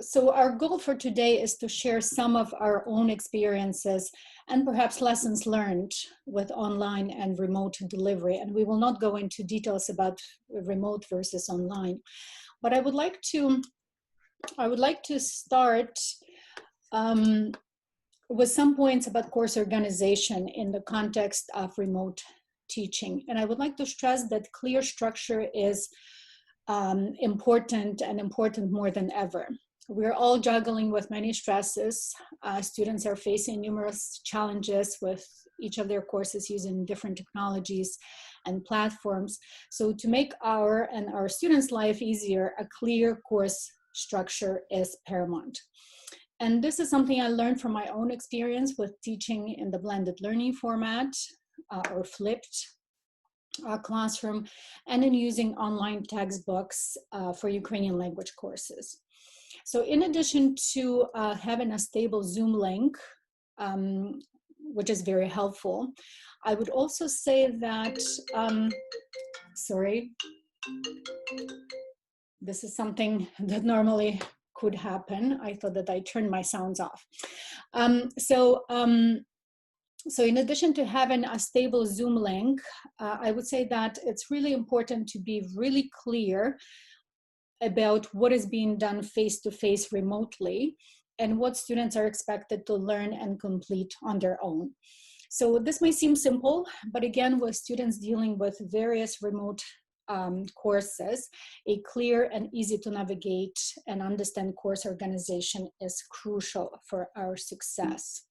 So our goal for today is to share some of our own experiences and perhaps lessons learned with online and remote delivery. And we will not go into details about remote versus online, but I would like to start with some points about course organization in the context of remote teaching. And I would like to stress that clear structure is important and important more than ever. We're all juggling with many stresses. Students are facing numerous challenges with each of their courses using different technologies and platforms. So to make our students' life easier, a clear course structure is paramount. And this is something I learned from my own experience with teaching in the blended learning format or flipped classroom, and in using online textbooks for Ukrainian language courses. So in addition to having a stable Zoom link, which is very helpful, I would also say that, sorry, this is something that normally could happen. I thought that I turned my sounds off. So in addition to having a stable Zoom link, I would say that it's really important to be really clear about what is being done face-to-face remotely and what students are expected to learn and complete on their own. So this may seem simple, but again, with students dealing with various remote courses, a clear and easy to navigate and understand course organization is crucial for our success.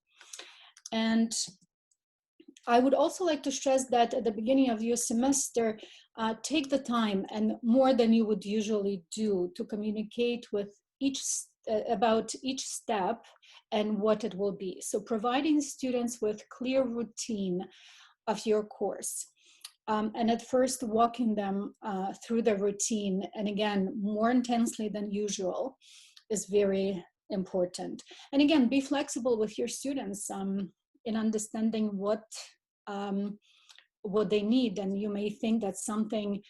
And I would also like to stress that at the beginning of your semester, take the time and more than you would usually do to communicate with about each step and what it will be. So providing students with clear routine of your course. And at first walking them through the routine, and again, more intensely than usual, is very important. And again, be flexible with your students in understanding what they need. And you may think that something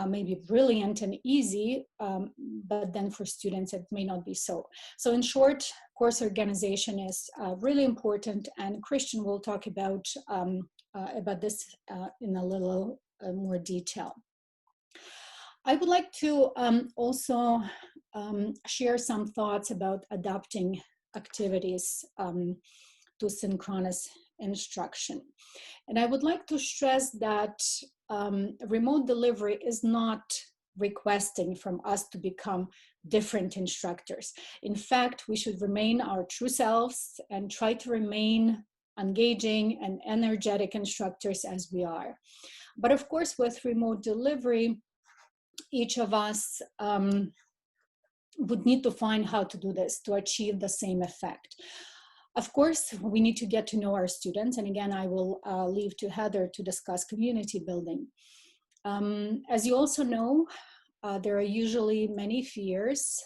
may be brilliant and easy, but then for students it may not be so. So in short, course organization is really important, and Christian will talk about this in a little more detail. I would like to also share some thoughts about adapting activities to synchronous instruction. And I would like to stress that remote delivery is not requesting from us to become different instructors. In fact, we should remain our true selves and try to remain engaging and energetic instructors as we are. But of course, with remote delivery, each of us would need to find how to do this to achieve the same effect. Of course, we need to get to know our students. And again, I will leave to Heather to discuss community building. As you also know, there are usually many fears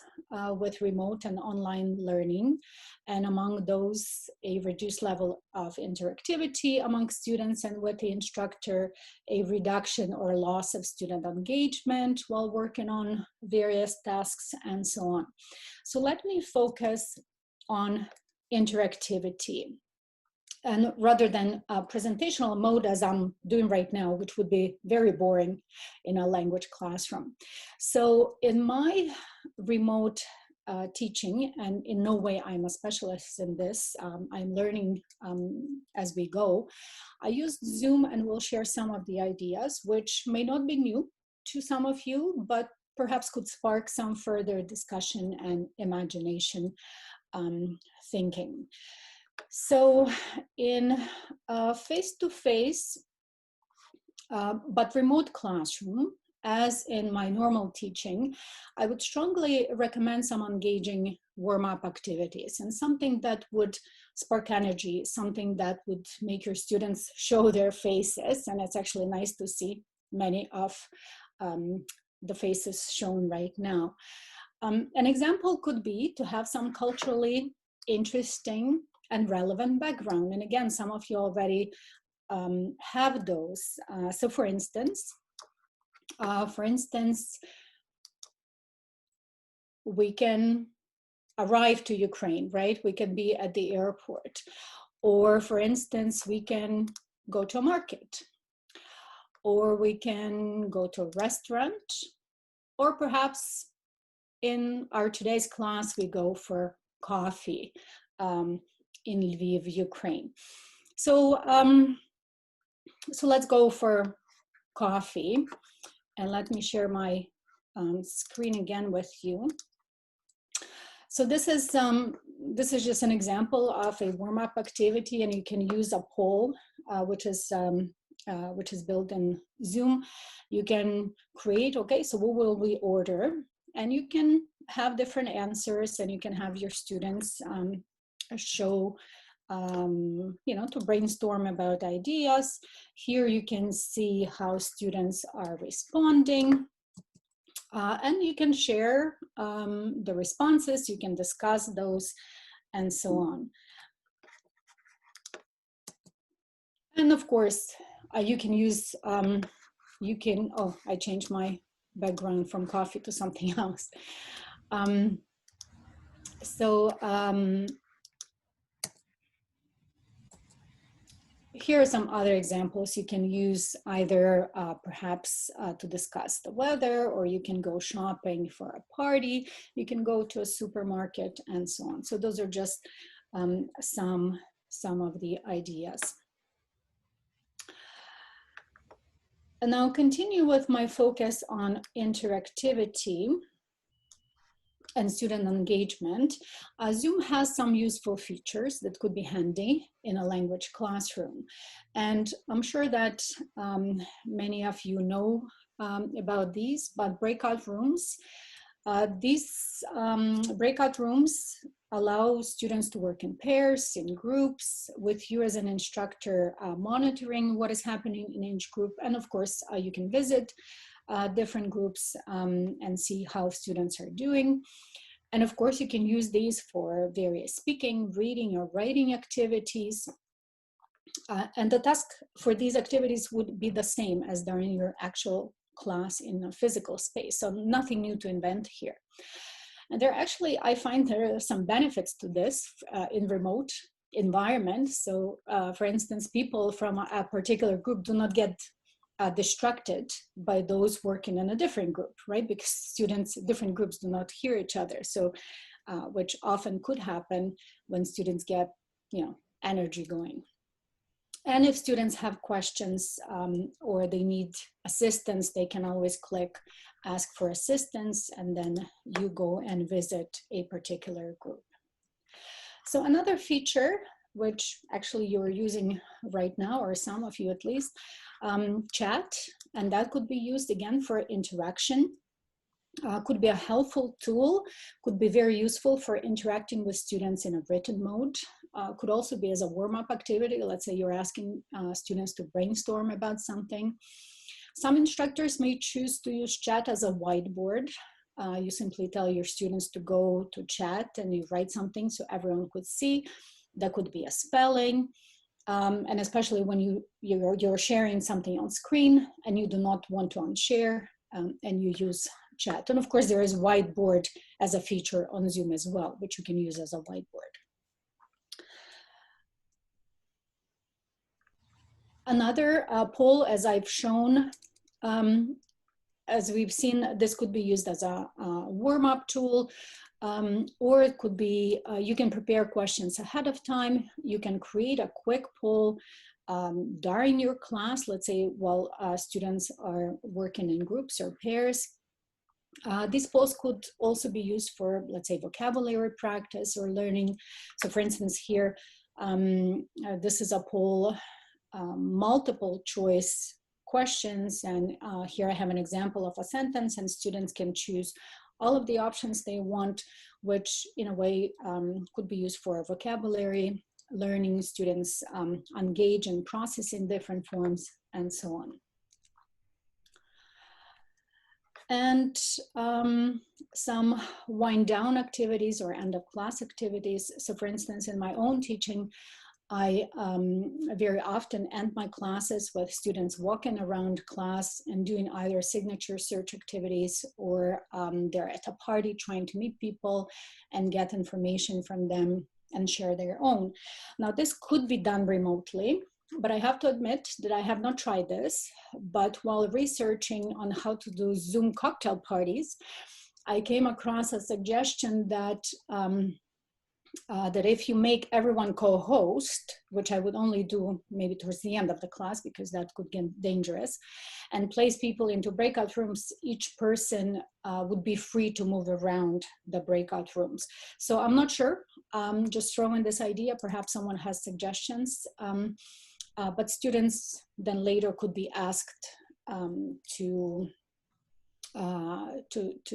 with remote and online learning. And among those, a reduced level of interactivity among students and with the instructor, a reduction or loss of student engagement while working on various tasks and so on. So let me focus on interactivity, and rather than presentational mode as I'm doing right now, which would be very boring in a language classroom. So in my remote teaching, and in no way I'm a specialist in this, I'm learning as we go, I used Zoom and will share some of the ideas, which may not be new to some of you, but perhaps could spark some further discussion and imagination thinking. So in face-to-face, but remote classroom, as in my normal teaching, I would strongly recommend some engaging warm-up activities and something that would spark energy, something that would make your students show their faces. And it's actually nice to see many of the faces shown right now. An example could be to have some culturally interesting and relevant background. And again, some of you already have those. So for instance, we can arrive to Ukraine, right? We can be at the airport. Or for instance, we can go to a market, or we can go to a restaurant, or perhaps in our today's class, we go for coffee in Lviv, Ukraine. So, so let's go for coffee, and let me share my screen again with you. So this is just an example of a warm-up activity, and you can use a poll, which is built in Zoom. You can create, okay, so what will we order? And you can have different answers, and you can have your students show, you know, to brainstorm about ideas. Here you can see how students are responding. And you can share the responses, you can discuss those, and so on. And of course, you can use, oh, I changed my background from coffee to something else. Here are some other examples. You can use either perhaps to discuss the weather, or you can go shopping for a party, you can go to a supermarket, and so on. So those are just some of the ideas. And I'll continue with my focus on interactivity and student engagement. Zoom has some useful features that could be handy in a language classroom. And I'm sure that many of you know about these, but breakout rooms. These breakout rooms allow students to work in pairs, in groups, with you as an instructor monitoring what is happening in each group. And of course, you can visit different groups and see how students are doing. And of course, you can use these for various speaking, reading, or writing activities. And the task for these activities would be the same as during your actual class in a physical space. So nothing new to invent here. And there actually, I find there are some benefits to this in remote environments. So for instance, people from a particular group do not get distracted by those working in a different group, right? Because students, different groups do not hear each other. So, which often could happen when students get, you know, energy going. And if students have questions or they need assistance, they can always click ask for assistance, and then you go and visit a particular group. So another feature, which actually you're using right now, or some of you at least, chat, and that could be used again for interaction. Could be a helpful tool, could be very useful for interacting with students in a written mode, could also be as a warm-up activity. Let's say you're asking students to brainstorm about something. Some instructors may choose to use chat as a whiteboard. You simply tell your students to go to chat and you write something so everyone could see. That could be a spelling. And especially when you're sharing something on screen and you do not want to unshare, and you use chat. And of course, there is whiteboard as a feature on Zoom as well, which you can use as a whiteboard. Another poll, as I've shown, as we've seen, this could be used as a warm-up tool, or it could be, you can prepare questions ahead of time. You can create a quick poll during your class, let's say while students are working in groups or pairs. These polls could also be used for, let's say, vocabulary practice or learning. So for instance, here, this is a poll, multiple choice questions. And here I have an example of a sentence, and students can choose all of the options they want, which in a way could be used for vocabulary learning. Students engage and process in different forms, and so on. And some wind down activities or end of class activities. So for instance, in my own teaching, I very often end my classes with students walking around class and doing either signature search activities, or they're at a party trying to meet people and get information from them and share their own. Now, this could be done remotely, but I have to admit that I have not tried this. But while researching on how to do Zoom cocktail parties, I came across a suggestion that that if you make everyone co-host, which I would only do maybe towards the end of the class because that could get dangerous, and place people into breakout rooms, each person would be free to move around the breakout rooms. So I'm not sure, just throwing this idea, perhaps someone has suggestions, but students then later could be asked to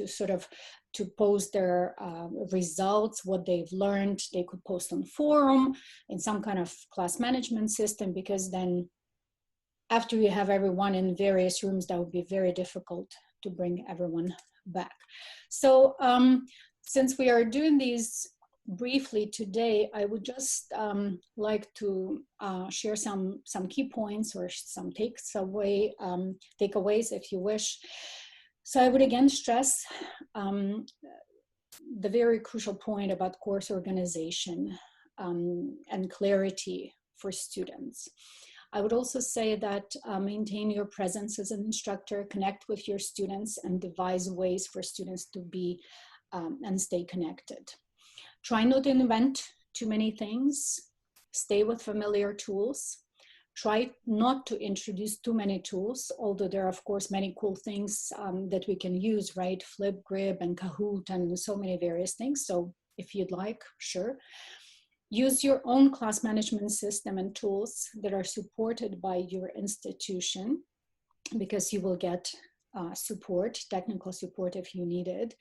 sort of to post their results, what they've learned. They could post on forum in some kind of class management system, because then after you have everyone in various rooms, that would be very difficult to bring everyone back. So since we are doing these briefly today, I would just like to share some key points or some takeaways, if you wish. So I would again stress the very crucial point about course organization and clarity for students. I would also say that maintain your presence as an instructor, connect with your students, and devise ways for students to be and stay connected. Try not to invent too many things. Stay with familiar tools. Try not to introduce too many tools, although there are, of course, many cool things that we can use, right? Flipgrid and Kahoot and so many various things. So if you'd like, sure. Use your own class management system and tools that are supported by your institution, because you will get support, technical support if you need it.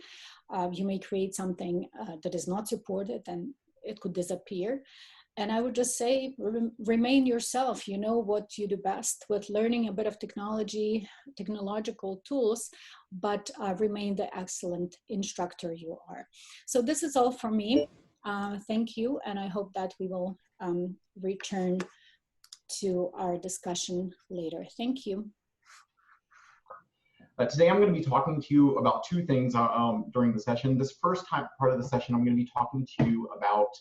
You may create something that is not supported and it could disappear. And I would just say, remain yourself. You know what you do best with learning a bit of technology, technological tools, but remain the excellent instructor you are. So this is all for me. Thank you. And I hope that we will return to our discussion later. Thank you. Today I'm going to be talking to you about two things during the session. This first part of the session, I'm going to be talking to you about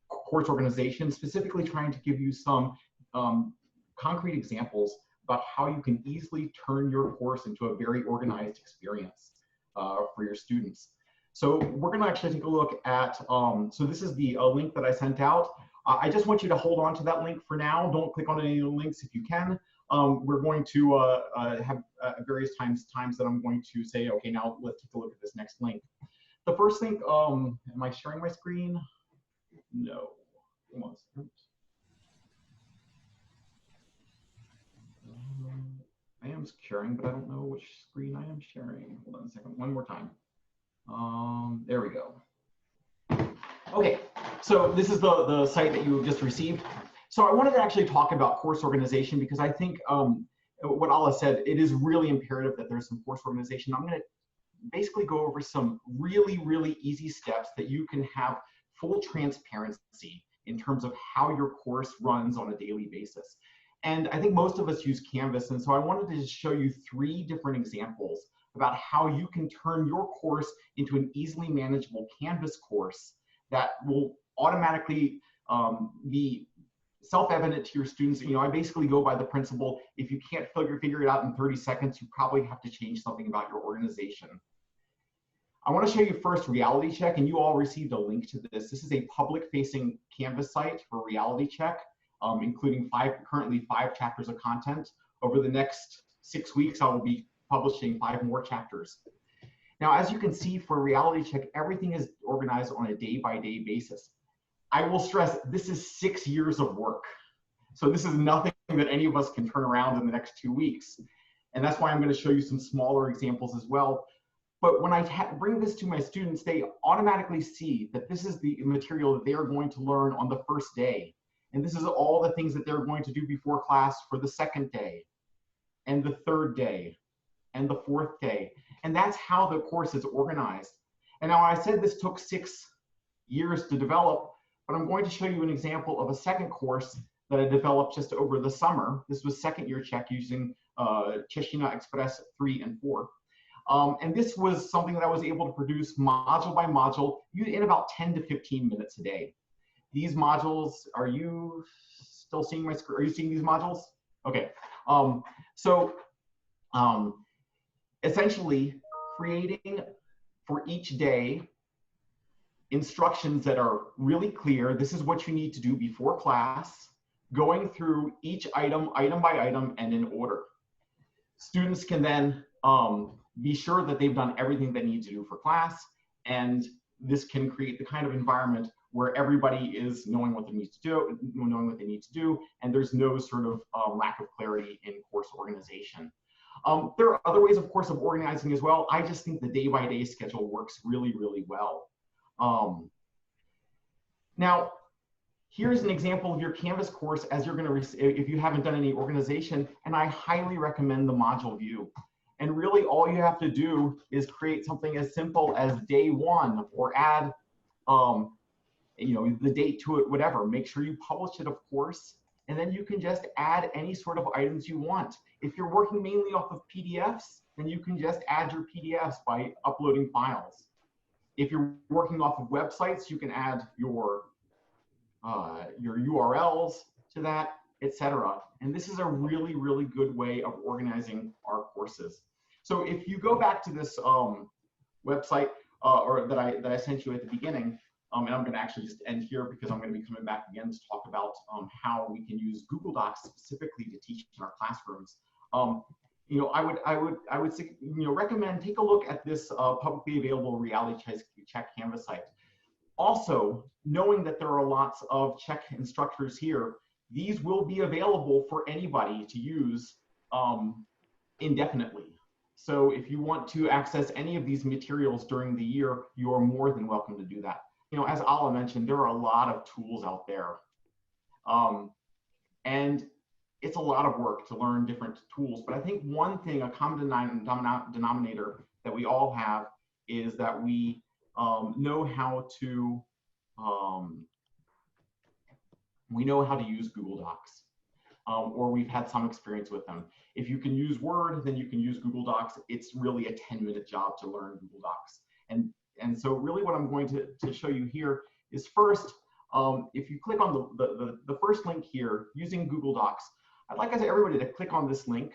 course organization, specifically trying to give you some concrete examples about how you can easily turn your course into a very organized experience for your students. So we're going to actually take a look at, so this is the link that I sent out. I just want you to hold on to that link for now. Don't click on any of the links if you can. We're going to have various times that I'm going to say, okay, now let's take a look at this next link. The first thing, am I sharing my screen? No. Come on. I am sharing, but I don't know which screen I am sharing. Hold on a second, one more time. There we go. Okay, so this is the site that you just received. So I wanted to actually talk about course organization, because I think what Alla said, it is really imperative that there's some course organization. I'm going to basically go over some really, really easy steps that you can have full transparency in terms of how your course runs on a daily basis. And I think most of us use Canvas, and so I wanted to just show you 3 different examples about how you can turn your course into an easily manageable Canvas course that will automatically be self-evident to your students. You know, I basically go by the principle, if you can't figure it out in 30 seconds, you probably have to change something about your organization. I want to show you first Reality Check, and you all received a link to this. This is a public-facing Canvas site for Reality Check, including currently 5 chapters of content. Over the next 6 weeks, I will be publishing 5 more chapters. Now, as you can see for Reality Check, everything is organized on a day-by-day basis. I will stress, this is 6 years of work. So this is nothing that any of us can turn around in the next 2 weeks. And that's why I'm going to show you some smaller examples as well. But when I bring this to my students, they automatically see that this is the material that they are going to learn on the first day. And this is all the things that they're going to do before class for the second day, and the third day, and the fourth day. And that's how the course is organized. And now I said this took 6 years to develop, but I'm going to show you an example of a second course that I developed just over the summer. This was second year Czech using Czechina Express 3 and 4. And this was something that I was able to produce module by module in about 10 to 15 minutes a day. These modules, are you still seeing my screen? Are you seeing these modules? Okay. Essentially creating for each day instructions that are really clear. This is what you need to do before class, going through each item, item by item, and in order. Students can then be sure that they've done everything they need to do for class, and this can create the kind of environment where everybody is knowing what they need to do, and there's no sort of lack of clarity in course organization. There are other ways, of course, of organizing as well. I just think the day-by-day schedule works really, really well. Now, here's an example of your Canvas course as you're going to, if you haven't done any organization, and I highly recommend the module view. And really all you have to do is create something as simple as day 1 or add the date to it, whatever. Make sure you publish it, of course, and then you can just add any sort of items you want. If you're working mainly off of PDFs, then you can just add your PDFs by uploading files. If you're working off of websites, you can add your URLs to that, etc. And this is a really, really good way of organizing our courses. So if you go back to this website or that I sent you at the beginning, and I'm going to actually just end here because I'm going to be coming back again to talk about how we can use Google Docs specifically to teach in our classrooms. I would say, recommend take a look at this publicly available reality check Canvas site. Also, knowing that there are lots of Czech instructors here, these will be available for anybody to use indefinitely. So if you want to access any of these materials during the year, you are more than welcome to do that. As Alla mentioned, there are a lot of tools out there. And it's a lot of work to learn different tools. But I think one thing, a common denominator that we all have is that we know how to use Google Docs, or we've had some experience with them. If you can use Word, then you can use Google Docs. It's really a 10-minute job to learn Google Docs. And so really what I'm going to show you here is first, if you click on the first link here, using Google Docs, I'd like everybody to click on this link.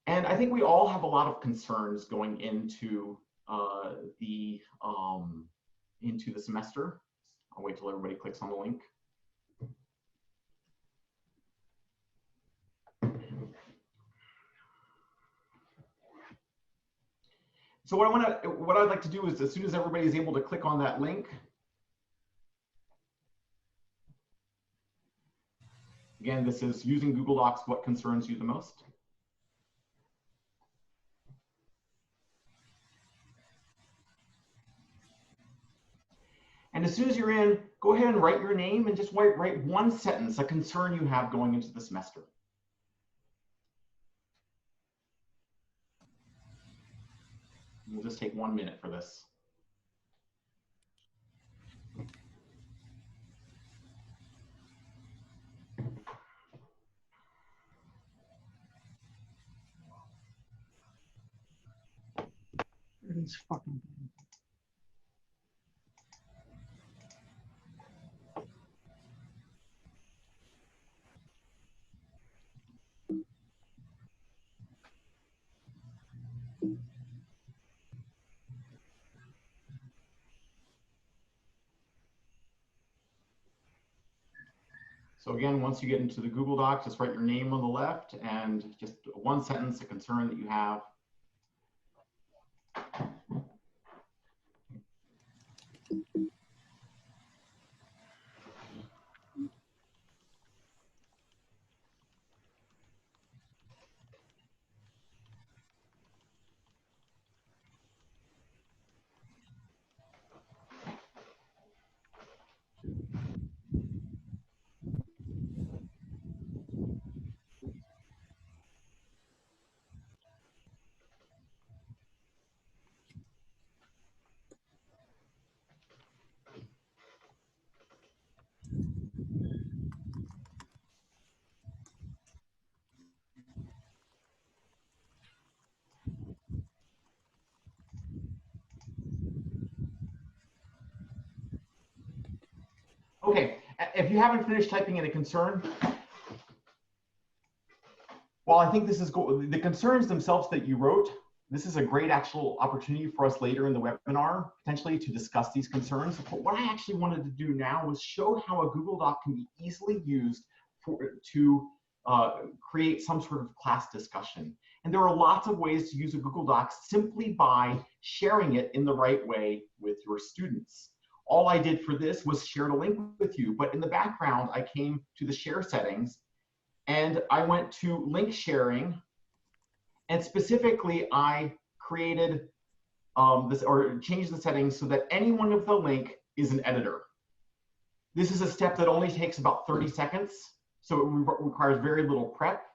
And I think we all have a lot of concerns going into the semester. I'll wait till everybody clicks on the link. So what I'd like to do is, as soon as everybody is able to click on that link, again, this is using Google Docs, what concerns you the most? And as soon as you're in, go ahead and write your name and just write one sentence, a concern you have going into the semester. We'll just take 1 minute for this. It's fucking. So again, once you get into the Google Docs, just write your name on the left and just one sentence, a concern that you have. Okay, if you haven't finished typing in a concern, well, I think this is the concerns themselves that you wrote. This is a great actual opportunity for us later in the webinar, potentially to discuss these concerns. But what I actually wanted to do now was show how a Google Doc can be easily used to create some sort of class discussion. And there are lots of ways to use a Google Doc simply by sharing it in the right way with your students. All I did for this was share a link with you, but in the background, I came to the share settings and I went to link sharing, and specifically I created this, or changed the settings so that anyone with the link is an editor. This is a step that only takes about 30 seconds, so it requires very little prep.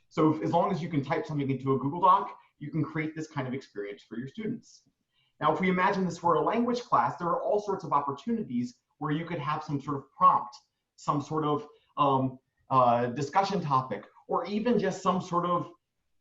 So as long as you can type something into a Google Doc, you can create this kind of experience for your students. Now, if we imagine this were a language class, there are all sorts of opportunities where you could have some sort of prompt, some sort of discussion topic, or even just some sort of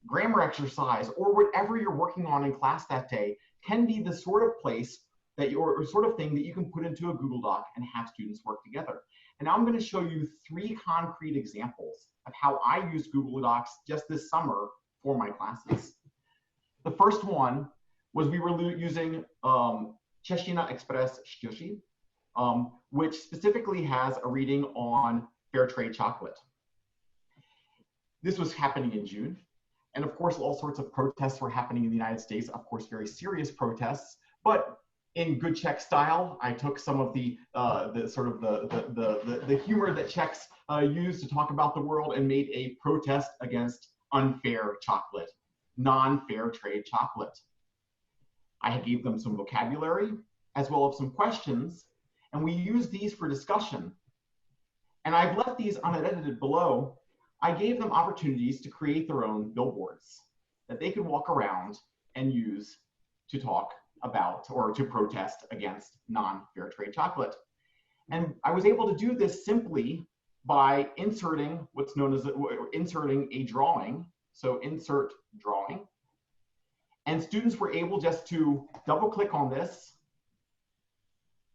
grammar exercise, or whatever you're working on in class that day can be the sort of place that or sort of thing that you can put into a Google Doc and have students work together. And now I'm going to show you 3 concrete examples of how I used Google Docs just this summer for my classes. The first one was we were using Czechina Express Štěrší, which specifically has a reading on fair trade chocolate. This was happening in June. And of course, all sorts of protests were happening in the United States, of course, very serious protests. But in good Czech style, I took some of the humor that Czechs use to talk about the world and made a protest against unfair chocolate, non-fair trade chocolate. I gave them some vocabulary as well as some questions, and we used these for discussion. And I've left these unedited below. I gave them opportunities to create their own billboards that they could walk around and use to talk about or to protest against non-fair trade chocolate. And I was able to do this simply by inserting what's known as inserting a drawing. So insert drawing. And students were able just to double click on this,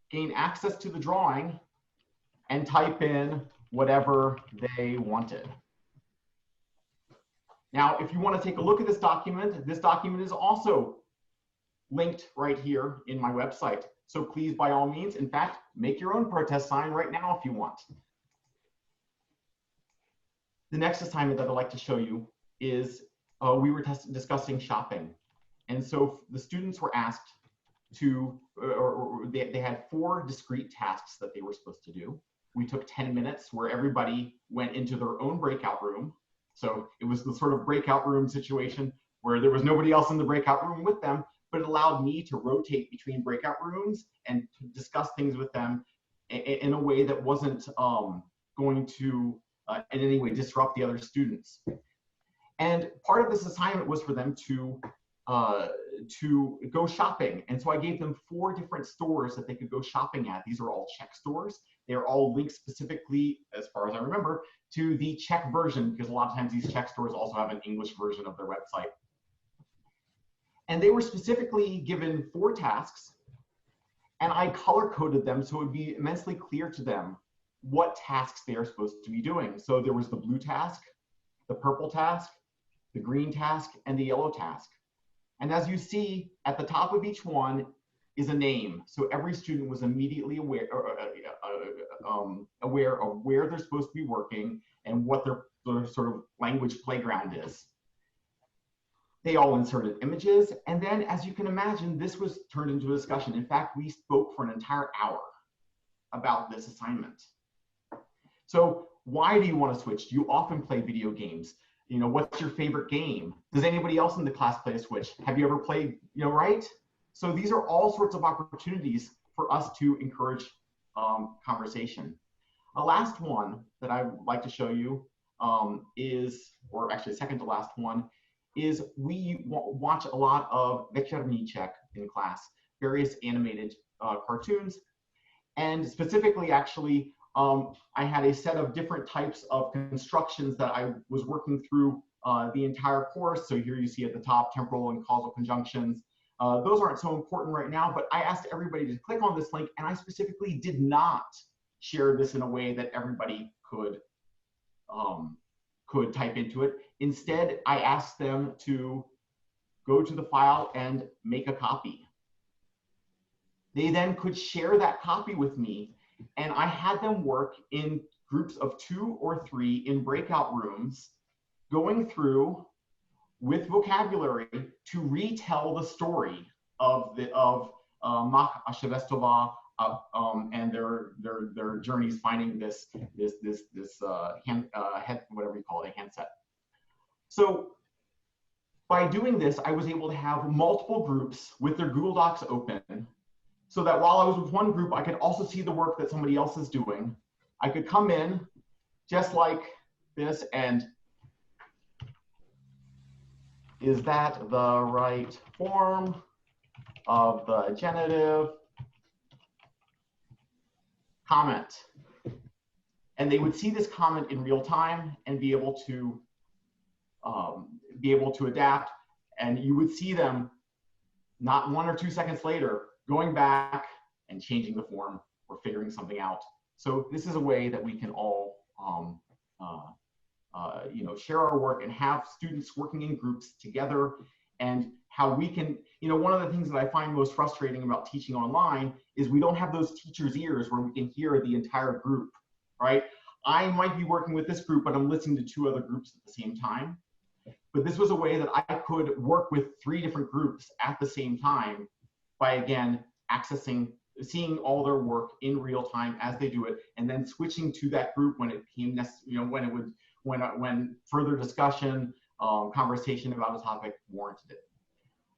gain access to the drawing, and type in whatever they wanted. Now, if you want to take a look at this document is also linked right here in my website. So please, by all means, in fact, make your own protest sign right now if you want. The next assignment that I'd like to show you is we were discussing shopping. And so the students were asked to, they had 4 discrete tasks that they were supposed to do. We took 10 minutes where everybody went into their own breakout room. So it was the sort of breakout room situation where there was nobody else in the breakout room with them, but it allowed me to rotate between breakout rooms and to discuss things with them in a way that wasn't going to in any way disrupt the other students. And part of this assignment was for them to go shopping. And so I gave them 4 different stores that they could go shopping at. These are all Czech stores. They're all linked specifically, as far as I remember, to the Czech version, because a lot of times these Czech stores also have an English version of their website. And they were specifically given 4 tasks, and I color-coded them so it would be immensely clear to them what tasks they are supposed to be doing. So there was the blue task, the purple task, the green task, and the yellow task. And as you see, at the top of each one is a name. So every student was immediately aware of where they're supposed to be working and what their sort of language playground is. They all inserted images. And then, as you can imagine, this was turned into a discussion. In fact, we spoke for an entire hour about this assignment. So why do you want to switch? Do you often play video games? You know, what's your favorite game? Does anybody else in the class play a Switch? Have you ever played, right? So these are all sorts of opportunities for us to encourage conversation. A last one that I would like to show you is, or actually second to last one, is we watch a lot of Večerní Czech in class, various animated cartoons. And specifically, actually, I had a set of different types of constructions that I was working through the entire course. So here you see at the top, temporal and causal conjunctions. Those aren't so important right now, but I asked everybody to click on this link, and I specifically did not share this in a way that everybody could type into it. Instead, I asked them to go to the file and make a copy. They then could share that copy with me, and I had them work in groups of 2 or 3 in breakout rooms, going through with vocabulary to retell the story of Mach Ashevestova and their journeys finding this whatever you call it, a handset. So by doing this, I was able to have multiple groups with their Google Docs open, so that while I was with one group, I could also see the work that somebody else is doing. I could come in just like this and, is that the right form of the genitive? Comment. And they would see this comment in real time and be able to adapt. And you would see them not 1 or 2 seconds later going back and changing the form or figuring something out. So this is a way that we can all share our work and have students working in groups together, and how we can, one of the things that I find most frustrating about teaching online is we don't have those teachers' ears where we can hear the entire group, right? I might be working with this group, but I'm listening to 2 other groups at the same time. But this was a way that I could work with 3 different groups at the same time by, again, seeing all their work in real time as they do it, and then switching to that group when it became necessary, when further discussion, conversation about a topic warranted it.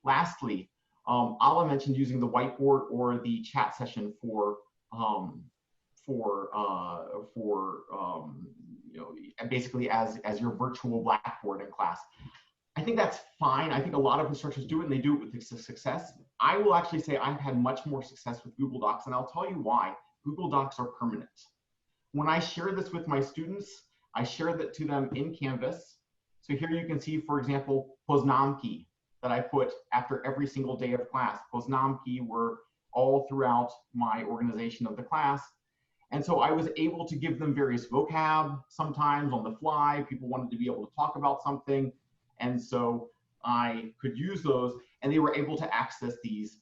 Lastly, Alla mentioned using the whiteboard or the chat session for basically as your virtual blackboard in class. I think that's fine. I think a lot of instructors do it, and they do it with success. I will actually say I've had much more success with Google Docs, and I'll tell you why. Google Docs are permanent. When I share this with my students, I share that to them in Canvas. So here you can see, for example, Poznamki that I put after every single day of class. Poznamki were all throughout my organization of the class. And so I was able to give them various vocab, sometimes on the fly. People wanted to be able to talk about something. And so I could use those, and they were able to access these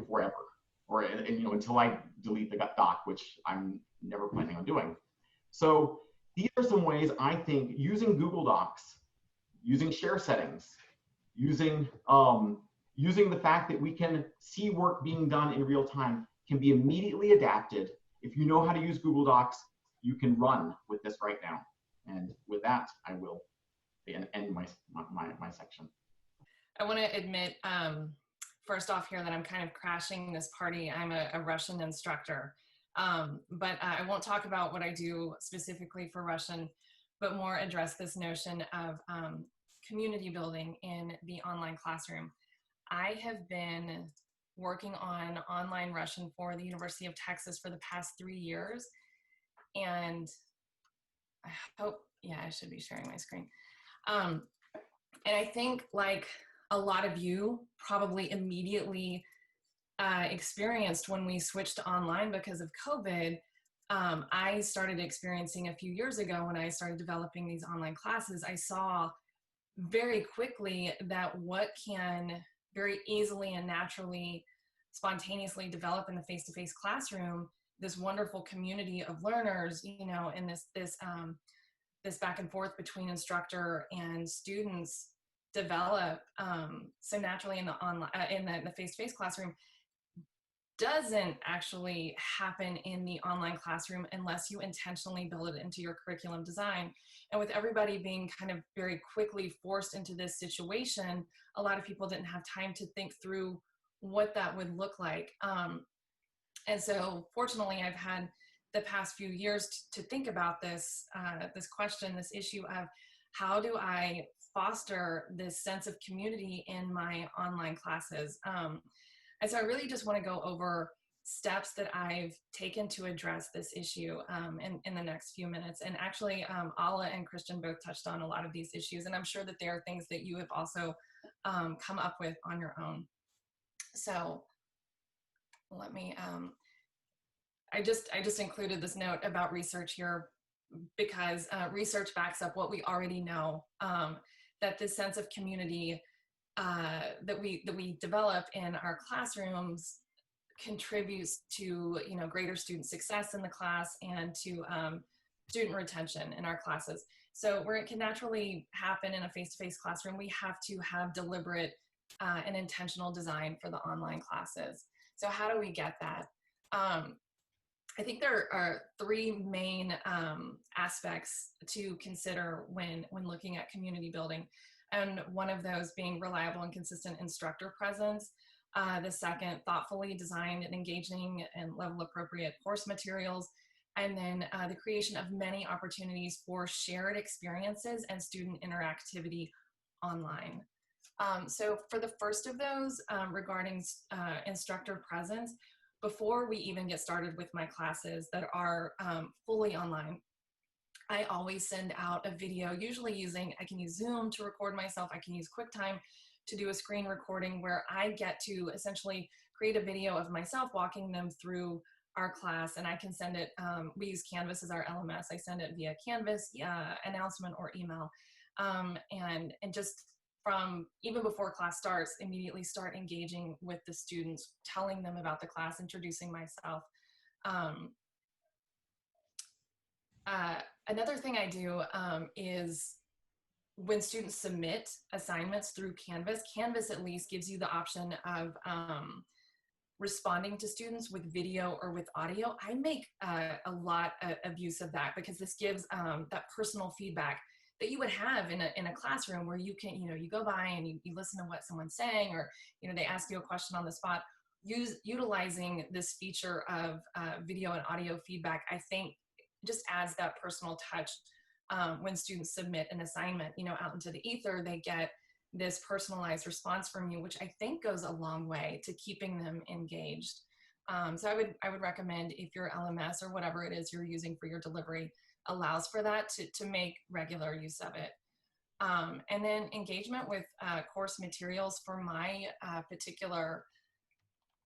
forever, or until I delete the doc, which I'm never planning on doing. So these are some ways I think using Google Docs, using share settings, using the fact that we can see work being done in real time can be immediately adapted. If you know how to use Google Docs, you can run with this right now. And with that, I will end my section. I want to admit, first off here, that I'm kind of crashing this party. I'm a Russian instructor, but I won't talk about what I do specifically for Russian, but more address this notion of community building in the online classroom. I have been working on online Russian for the University of Texas for the past 3 years, and I hope, yeah, I should be sharing my screen. And I think, like a lot of you probably immediately experienced when we switched to online because of COVID, I started experiencing a few years ago when I started developing these online classes. I saw very quickly that what can very easily and naturally, spontaneously develop in the face-to-face classroom, this wonderful community of learners, and this back and forth between instructor and students develop so naturally in the online, in the face-to-face classroom, doesn't actually happen in the online classroom unless you intentionally build it into your curriculum design. And with everybody being kind of very quickly forced into this situation, a lot of people didn't have time to think through what that would look like. And so fortunately, I've had the past few years to think about this, this question, this issue of how do I foster this sense of community in my online classes? And so I really just want to go over steps that I've taken to address this issue in the next few minutes. And actually, Alla and Christian both touched on a lot of these issues, and I'm sure that there are things that you have also come up with on your own. So let me, I just included this note about research here because research backs up what we already know, that this sense of community that we develop in our classrooms contributes to, you know, greater student success in the class and to student retention in our classes. So where it can naturally happen in a face-to-face classroom, we have to have deliberate and intentional design for the online classes. So how do we get that? I think there are three main aspects to consider when looking at community building. And one of those being reliable and consistent instructor presence. The second, thoughtfully designed and engaging and level appropriate course materials. And then the creation of many opportunities for shared experiences and student interactivity online. So for the first of those, regarding instructor presence, before we even get started with my classes that are fully online, I always send out a video, usually I can use Zoom to record myself, I can use QuickTime to do a screen recording where I get to essentially create a video of myself walking them through our class, and I can send it, we use Canvas as our LMS, I send it via Canvas announcement or email, and just from even before class starts, immediately start engaging with the students, telling them about the class, introducing myself. Another thing I do is when students submit assignments through Canvas, Canvas at least gives you the option of responding to students with video or with audio. I make a lot of use of that because this gives that personal feedback that you would have in a classroom where you can, you know, you go by and you listen to what someone's saying, or, you know, they ask you a question on the spot. Utilizing this feature of video and audio feedback, I think just adds that personal touch when students submit an assignment, you know, out into the ether, they get this personalized response from you, which I think goes a long way to keeping them engaged. So I would recommend, if your LMS or whatever it is you're using for your delivery allows for that, to make regular use of it. And then engagement with course materials. For my particular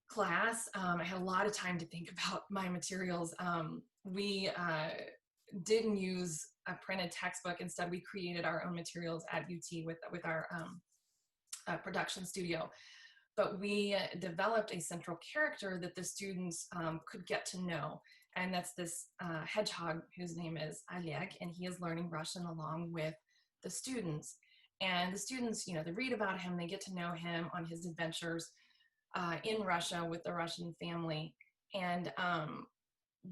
class, I had a lot of time to think about my materials. We didn't use a printed textbook. Instead, we created our own materials at UT with our production studio. But we developed a central character that the students could get to know. And that's this hedgehog whose name is Oleg, and he is learning Russian along with the students. And the students, you know, they read about him, they get to know him on his adventures in Russia with the Russian family. And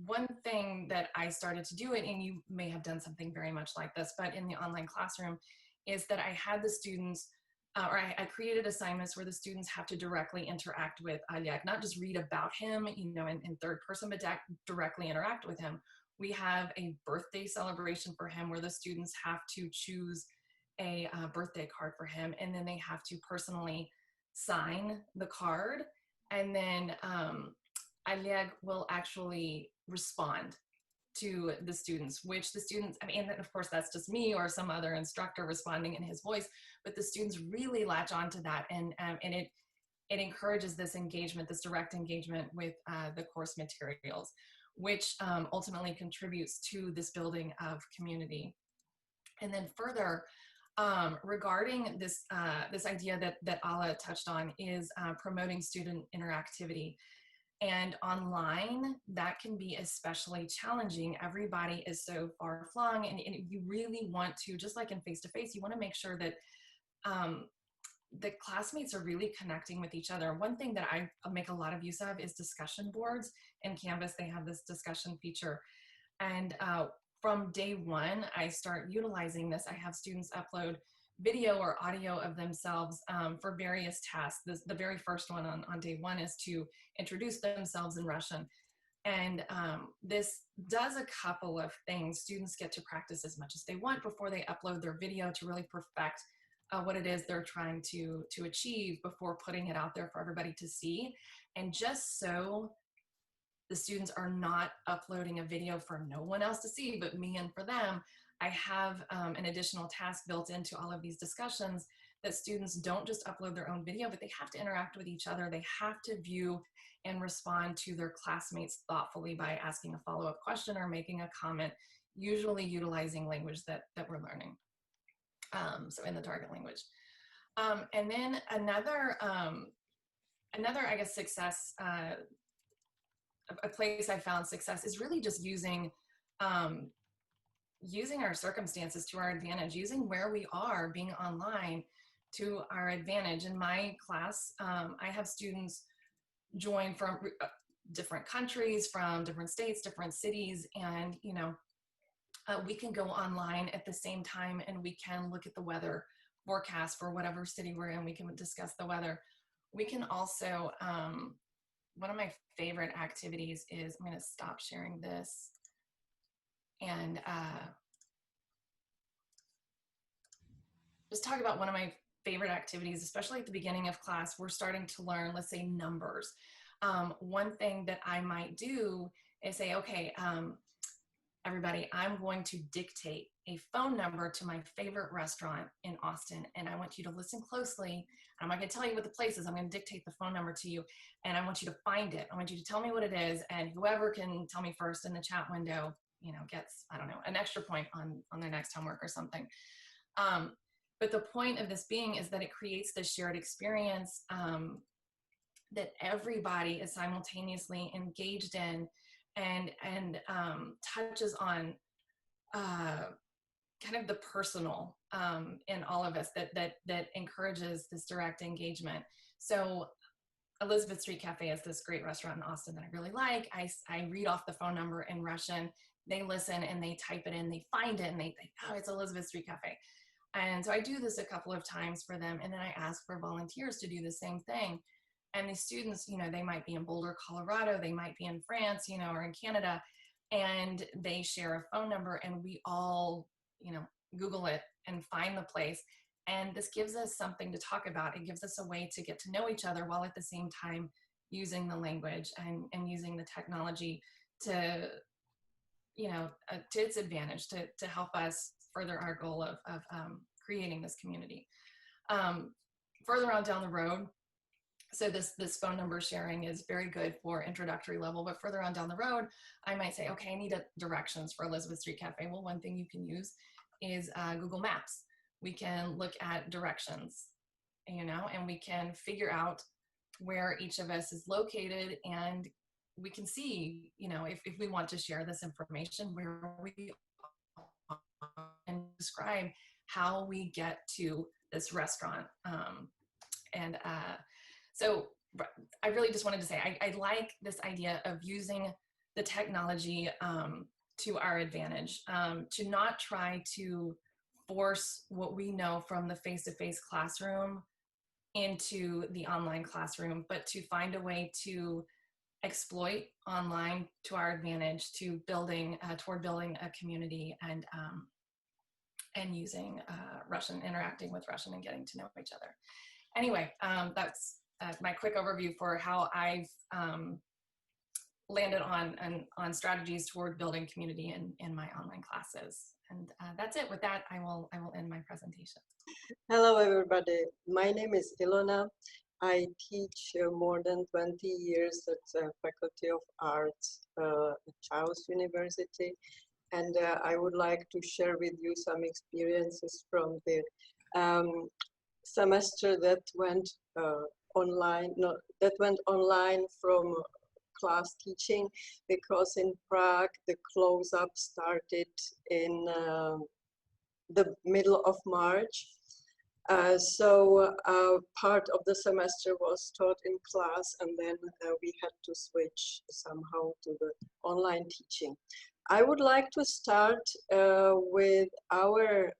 one thing that I started to do, and you may have done something very much like this, but in the online classroom, is that I had the students, or I created assignments where the students have to directly interact with Oleg, not just read about him, you know, in third person, but directly interact with him. We have a birthday celebration for him where the students have to choose a birthday card for him, and then they have to personally sign the card, and then Oleg will actually respond to the students, which the students, I mean, and of course that's just me or some other instructor responding in his voice, but the students really latch onto that, and it encourages this engagement, this direct engagement with the course materials, which ultimately contributes to this building of community. And then further, regarding this this idea that Alla touched on is promoting student interactivity. And online, that can be especially challenging. Everybody is so far flung, and you really want to, just like in face-to-face, you want to make sure that the classmates are really connecting with each other. One thing that I make a lot of use of is discussion boards. In Canvas, they have this discussion feature. And from day one, I start utilizing this. I have students upload video or audio of themselves for various tasks. The very first one on day one is to introduce themselves in Russian. And this does a couple of things. Students get to practice as much as they want before they upload their video to really perfect what it is they're trying to achieve before putting it out there for everybody to see. And just so the students are not uploading a video for no one else to see but me and for them, I have an additional task built into all of these discussions that students don't just upload their own video, but they have to interact with each other. They have to view and respond to their classmates thoughtfully by asking a follow-up question or making a comment, usually utilizing language that we're learning. So in the target language. And then another, I guess, success, a place I found success is really just using our circumstances to our advantage, using where we are being online to our advantage. In my class, I have students join from different countries, from different states, different cities, and we can go online at the same time and we can look at the weather forecast for whatever city we're in. We can discuss the weather. We can also, one of my favorite activities is, I'm going to stop sharing this, and just talk about one of my favorite activities, especially at the beginning of class. We're starting to learn, let's say, numbers. One thing that I might do is say, okay, everybody, I'm going to dictate a phone number to my favorite restaurant in Austin, and I want you to listen closely. I'm not going to tell you what the place is. I'm going to dictate the phone number to you, and I want you to find it. I want you to tell me what it is, and whoever can tell me first in the chat window, gets, I don't know, an extra point on their next homework or something. But the point of this being is that it creates this shared experience that everybody is simultaneously engaged in, and touches on kind of the personal in all of us, that encourages this direct engagement. So Elizabeth Street Cafe is this great restaurant in Austin that I really like. I read off the phone number in Russian. They listen and they type it in, they find it, and they think, oh, it's Elizabeth Street Cafe. And so I do this a couple of times for them, and then I ask for volunteers to do the same thing. And the students, they might be in Boulder, Colorado, they might be in France, or in Canada, and they share a phone number, and we all, Google it and find the place. And this gives us something to talk about. It gives us a way to get to know each other while at the same time using the language and using the technology to, to its advantage, to help us further our goal of creating this community. Further on down the road, so this phone number sharing is very good for introductory level, but further on down the road, I might say, okay, I need directions for Elizabeth Street Cafe. Well, one thing you can use is Google Maps. We can look at directions, and we can figure out where each of us is located, and we can see, if we want to share this information, where we are, and describe how we get to this restaurant. So I really just wanted to say, I like this idea of using the technology to our advantage, to not try to force what we know from the face-to-face classroom into the online classroom, but to find a way to exploit online to our advantage, to toward building a community, and using Russian, interacting with Russian and getting to know each other. Anyway, that's my quick overview for how I've landed on strategies toward building community in my online classes. And that's it. With that, I will end my presentation. Hello, everybody. My name is Ilona. I teach more than 20 years at the Faculty of Arts at Charles University. And I would like to share with you some experiences from the semester that went online, from class teaching, because in Prague the close-up started in the middle of March. So part of the semester was taught in class, and then we had to switch somehow to the online teaching. I would like to start with our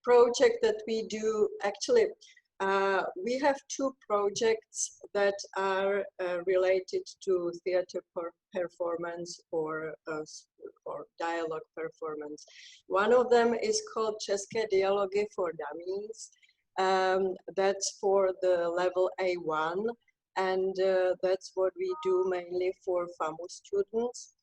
project that we do. Actually, we have two projects that are related to theater performance or dialogue performance. One of them is called České dialogy for Dummies. That's for the level A1, and that's what we do mainly for FAMU students.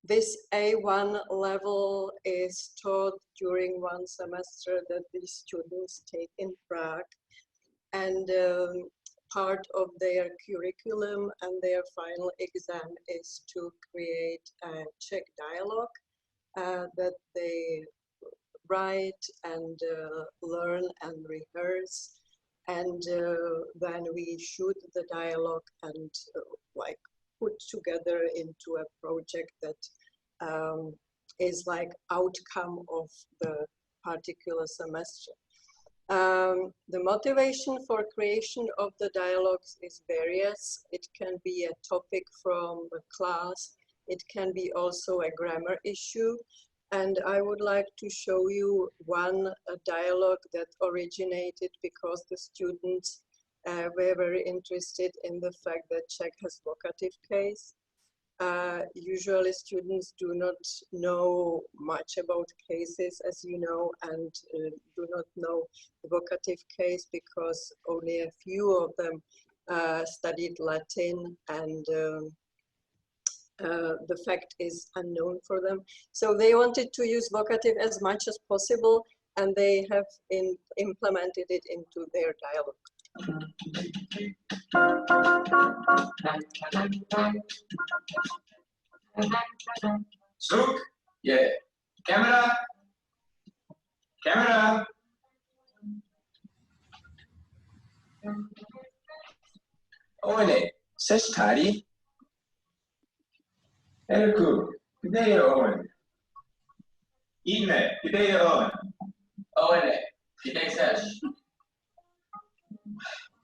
This A1 level is taught during one semester that these students take in Prague, and part of their curriculum and their final exam is to create a Czech dialogue that they write and learn and rehearse, and then we shoot the dialogue and like put together into a project that is like outcome of the particular semester. The motivation for creation of the dialogues is various. It can be a topic from the class. It can be also a grammar issue. And I would like to show you one dialogue that originated because the students were very interested in the fact that Czech has vocative case. Usually students do not know much about cases, as you know, and do not know the vocative case because only a few of them studied Latin, and the fact is unknown for them. So they wanted to use vocative as much as possible, and they have implemented it into their dialogue. Zoek je camera. Camera. Owen, zes tari. Erku, kdeye Owen? Ine, kdeye Owen? Owen, kdeye zes?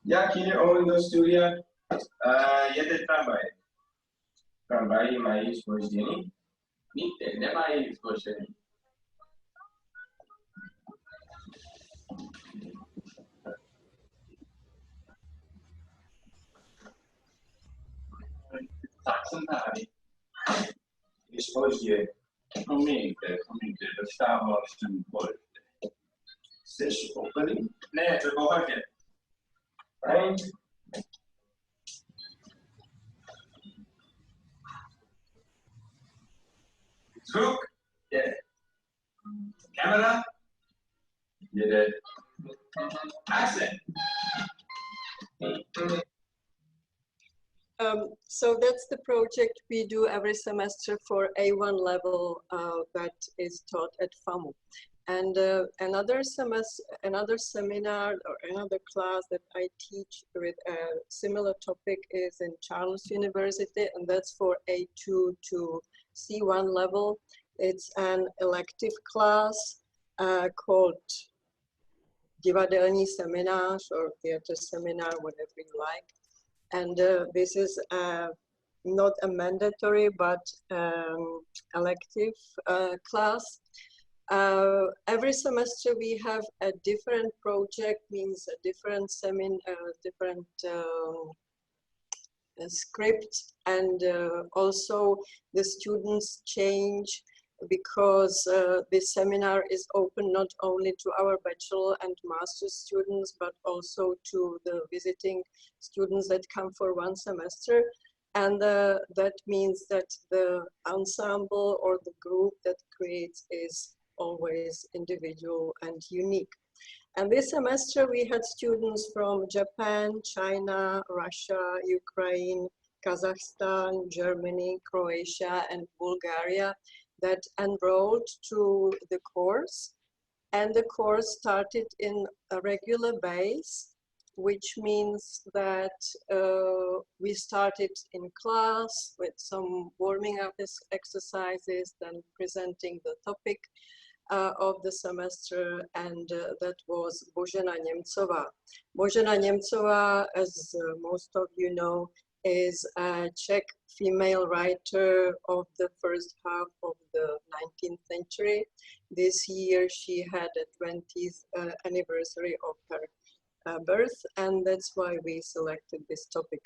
Jak jde Owen do studia? Jede tramvaj. Tramvaji mají zpoždění? Nikde nemají zpoždění. Tak jsem tady. Je zpoždění. Promiňte, dostával jsem pozdě. Jsi spokojený? Ne, to pohodě. Fajn. Zvuk jede. Kamera jede. Akce. So that's the project we do every semester for A1 level that is taught at FAMU. And another seminar or another class that I teach with a similar topic is in Charles University, and that's for A2 to C1 level. It's an elective class called Divadelní seminář or theater seminar, whatever you like. And this is not a mandatory but elective class. Every semester we have a different project, means a different different script, and also the students change because this seminar is open not only to our bachelor and master students, but also to the visiting students that come for one semester. And that means that the ensemble or the group that creates is always individual and unique. And this semester we had students from Japan, China, Russia, Ukraine, Kazakhstan, Germany, Croatia, and Bulgaria that enrolled to the course. And the course started in a regular base, which means that we started in class with some warming up exercises, then presenting the topic of the semester, and that was Božena Němcová. Božena Němcová, as most of you know, is a Czech female writer of the first half of the 19th century. This year she had the 20th anniversary of her birth, and that's why we selected this topic.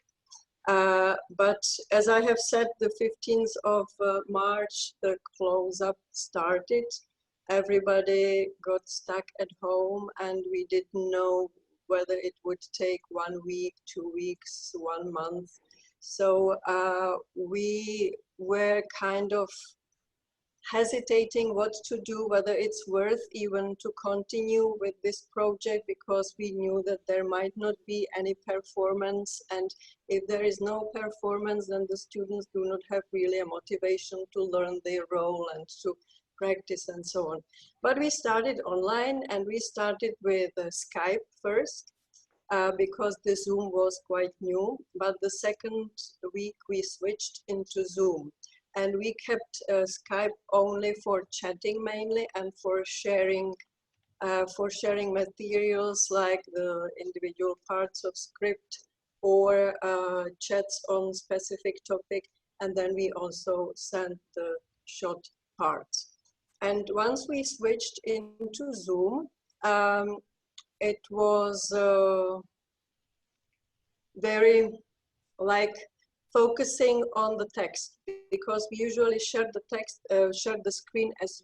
But as I have said, the 15th of March, the close-up started. Everybody got stuck at home, and we didn't know whether it would take 1 week, 2 weeks, 1 month. So we were kind of hesitating what to do, whether it's worth even to continue with this project, because we knew that there might not be any performance, and if there is no performance, then the students do not have really a motivation to learn their role and to practice and so on. But we started online, and we started with Skype first, because the Zoom was quite new, but the second week we switched into Zoom. And we kept Skype only for chatting mainly, and for sharing materials like the individual parts of script, or chats on specific topic. And then we also sent the short parts. And once we switched into Zoom, it was very like focusing on the text, because we usually share the text, share the screen as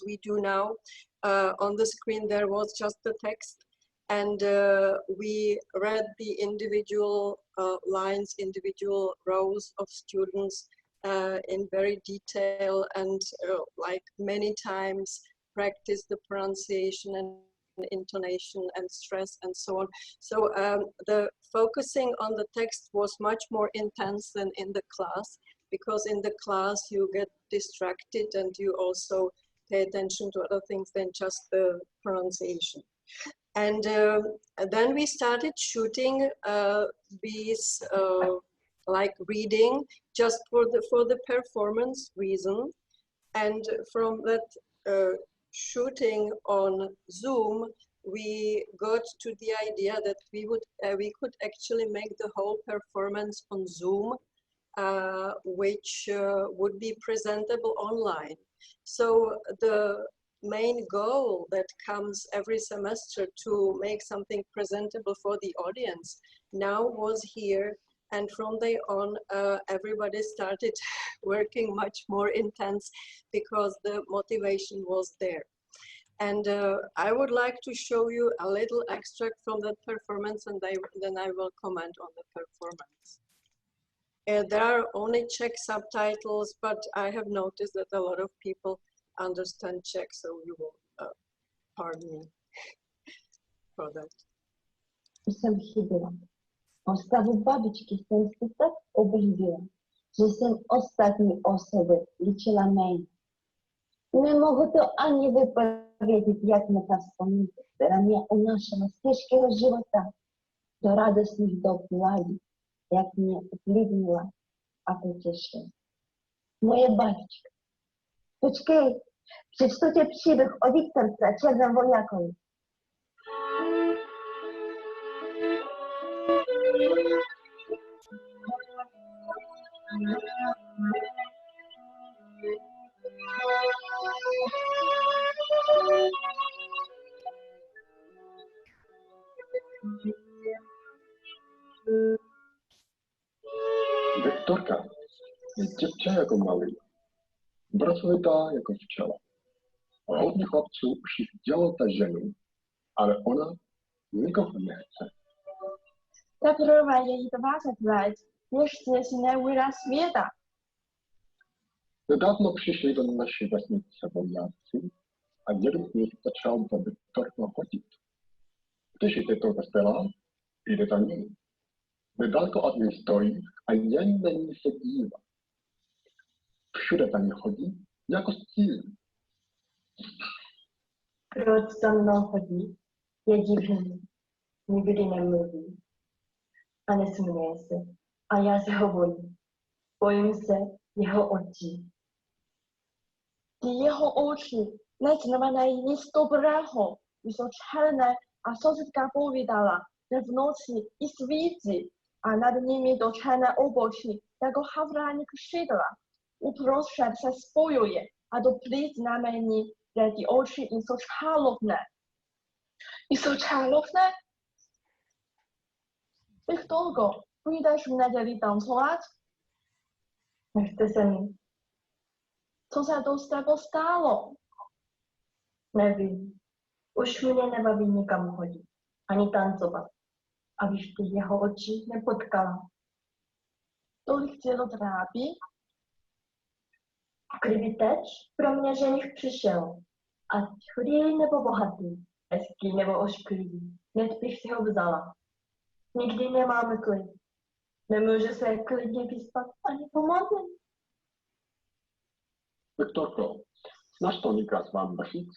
we do now. On the screen there was just the text, and we read the individual lines, individual rows of students in very detail, and like many times practice the pronunciation and intonation and stress and so on. So the focusing on the text was much more intense than in the class, because in the class you get distracted and you also pay attention to other things than just the pronunciation. And then we started shooting these like reading just for the performance reason. And from that shooting on Zoom, we got to the idea that we could actually make the whole performance on Zoom, which would be presentable online. So the main goal that comes every semester to make something presentable for the audience now was here. And from there on, everybody started working much more intense, because the motivation was there. And I would like to show you a little extract from that performance, and then I will comment on the performance. There are only Czech subtitles, but I have noticed that a lot of people understand Czech, so you will pardon me for that. Jsem chyběla. Postavu babičky jsem si tak oblíbila, že jsem ostatní osoby ličila méně. Nemohu to ani vypovědět, jak mě ta vzpomínka, která mě unášela z těžkého života do radostných dob mladí, jak mě uklidnila a potěšila. Moje babička. Počkej, přečtu tě příběh o diktorce a černém vojákovi. Doktorka je děvče jako malý, pracovitá jako včela. Hodně chlapců už jich dělal ta ženu, ale ona nikoho nechce. Teprve je jí 20 let, ještě si neuvědá světa. Nedávno přišli do naší vesnice vojáci a jeden z nich začal za doktorku chodit. Když jde to vesela, jde za ní. Nedaleko od ní stojí a jen na ní se dívá. Všude za ní chodí jako stíl. Proč za mnou chodí? Je divný. Nikdy nemluví. A nesměje se. A já se ho bojím. Bojím se jeho očí. Ty jeho oči neznamenají nic dobrého. Jsou černé a sousedka povídala, že v noci i svítí a nad nimi do černé obočí jako havráník šidla. Uprostřed se spojuje a do plic znamení, že ty oči jsou čarovné. Jsou čarovné? Viktorko, půjdeš v neděli tancovat? Nechce se mi. Co se to s tebou stalo? Nevím. Už mě nebaví nikam chodit, ani tancovat, abych ty jeho oči nepotkala. Tolik tě to trápí? Kdyby teď pro mě ženich přišel, ať chudý nebo bohatý, hezký nebo ošklivý, hned bych si ho vzala. Nikdy nemáme klid. Nemůže se klidně vyspat ani pomodlit. Viktorko, znáš to Niklas vám Bršic?